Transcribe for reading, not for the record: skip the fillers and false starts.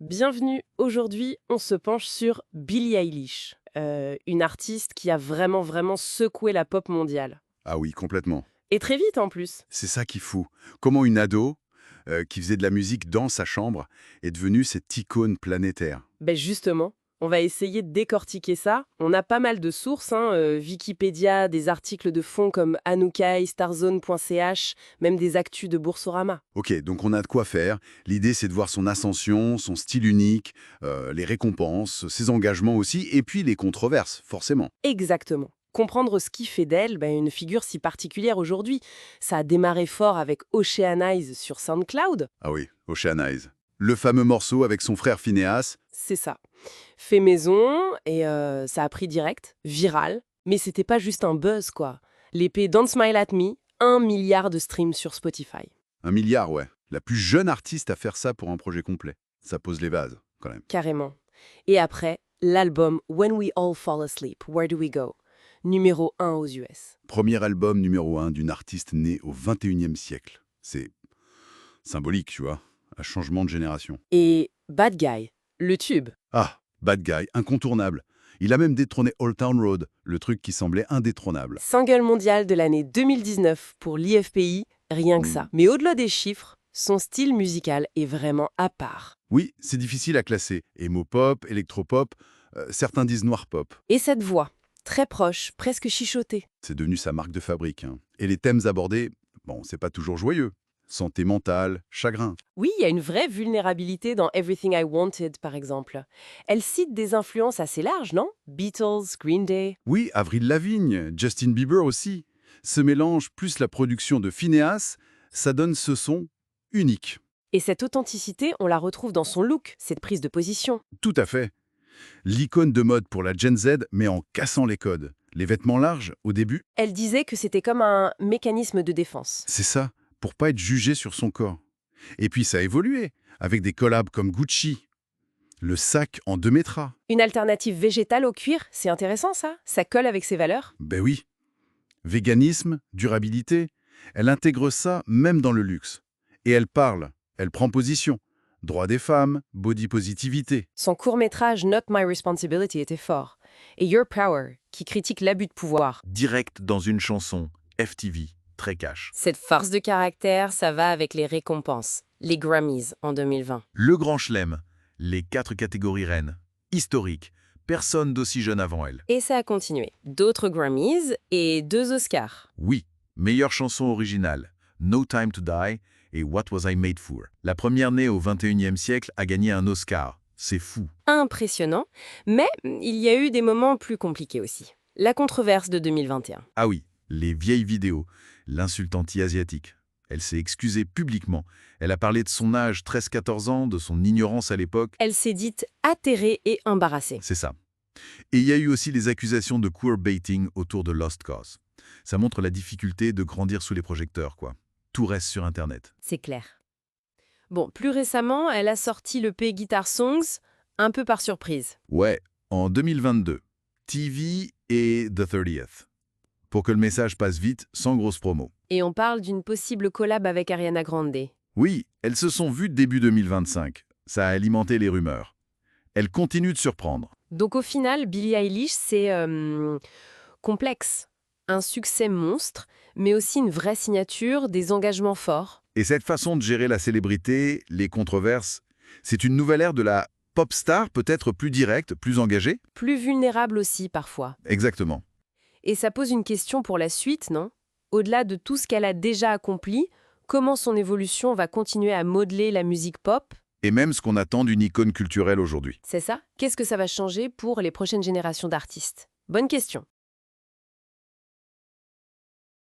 Bienvenue, aujourd'hui on se penche sur Billie Eilish, une artiste qui a vraiment secoué la pop mondiale. Ah oui, complètement. Et très vite en plus. C'est ça qui est fou. Comment une ado, qui faisait de la musique dans sa chambre, est devenue cette icône planétaire. Ben justement, on va essayer de décortiquer ça. On a pas mal de sources, Wikipédia, des articles de fond comme Anoukai, Starzone.ch, même des actus de Boursorama. Ok, donc on a de quoi faire. L'idée, c'est de voir son ascension, son style unique, les récompenses, ses engagements aussi, et puis les controverses, forcément. Exactement. Comprendre ce qui fait d'elle une figure si particulière aujourd'hui. Ça a démarré fort avec Ocean Eyes sur SoundCloud. Ah oui, Ocean Eyes. Le fameux morceau avec son frère Phineas. C'est ça. Fait maison, et ça a pris direct, viral. Mais c'était pas juste un buzz, quoi. L'épée Don't Smile at Me, 1 milliard de streams sur Spotify. 1 milliard, ouais. La plus jeune artiste à faire ça pour un projet complet. Ça pose les bases, quand même. Carrément. Et après, l'album When We All Fall Asleep, Where Do We Go Numéro 1 aux US. Premier album numéro 1 d'une artiste née au 21e siècle. C'est symbolique, tu vois. Un changement de génération. Et Bad Guy, le tube. Ah, Bad Guy, incontournable. Il a même détrôné Old Town Road, le truc qui semblait indétrônable. Single mondial de l'année 2019 pour l'IFPI, rien que ça. Mais au-delà des chiffres, son style musical est vraiment à part. Oui, c'est difficile à classer. Emo-pop, électropop, certains disent noir-pop. Et cette voix, très proche, presque chuchotée. C'est devenu sa marque de fabrique, hein. Et les thèmes abordés, bon, c'est pas toujours joyeux. Santé mentale, chagrin. Oui, il y a une vraie vulnérabilité dans Everything I Wanted, par exemple. Elle cite des influences assez larges, non? Beatles, Green Day. Oui, Avril Lavigne, Justin Bieber aussi. Ce mélange plus la production de Phineas, ça donne ce son unique. Et cette authenticité, on la retrouve dans son look, cette prise de position. Tout à fait. L'icône de mode pour la Gen Z, mais en cassant les codes. Les vêtements larges, au début, Elle disait que c'était comme un mécanisme de défense. c'est ça, pour pas être jugé sur son corps. Et puis ça a évolué, avec des collabs comme Gucci. Le sac en 2 métras. Une alternative végétale au cuir, c'est intéressant ça? Ça colle avec ses valeurs? Ben oui. Véganisme, durabilité, elle intègre ça même dans le luxe. Et elle parle, elle prend position. Droit des femmes, body positivité. Son court-métrage Not My Responsibility était fort. Et Your Power, qui critique l'abus de pouvoir. Direct dans une chanson, FTV, très cash. Cette force de caractère, ça va avec les récompenses. Les Grammys en 2020. Le Grand Chelem, les 4 catégories reines. Historique, personne d'aussi jeune avant elle. Et ça a continué. D'autres Grammys et 2 Oscars. Oui, meilleure chanson originale, No Time to Die et What Was I Made For. La première née au 21e siècle a gagné un Oscar. C'est fou. Impressionnant, mais il y a eu des moments plus compliqués aussi. La controverse de 2021. Ah oui, les vieilles vidéos, l'insulte anti-asiatique. Elle s'est excusée publiquement. Elle a parlé de son âge, 13-14 ans, de son ignorance à l'époque. Elle s'est dite atterrée et embarrassée. C'est ça. Et il y a eu aussi les accusations de queerbaiting autour de Lost Cause. Ça montre la difficulté de grandir sous les projecteurs, quoi. Tout reste sur Internet. C'est clair. Bon, plus récemment, elle a sorti le P Guitar Songs, un peu par surprise. Ouais, en 2022. TV et The 30th. Pour que le message passe vite, sans grosse promo. Et on parle d'une possible collab avec Ariana Grande. Oui, elles se sont vues début 2025. Ça a alimenté les rumeurs. Elles continuent de surprendre. Donc au final, Billie Eilish, c'est complexe. Un succès monstre, mais aussi une vraie signature, des engagements forts. Et cette façon de gérer la célébrité, les controverses, c'est une nouvelle ère de la pop star, peut-être plus directe, plus engagée. Plus vulnérable aussi, parfois. Exactement. Et ça pose une question pour la suite, non? Au-delà de tout ce qu'elle a déjà accompli, comment son évolution va continuer à modeler la musique pop? Et même ce qu'on attend d'une icône culturelle aujourd'hui. C'est ça? Qu'est-ce que ça va changer pour les prochaines générations d'artistes? Bonne question.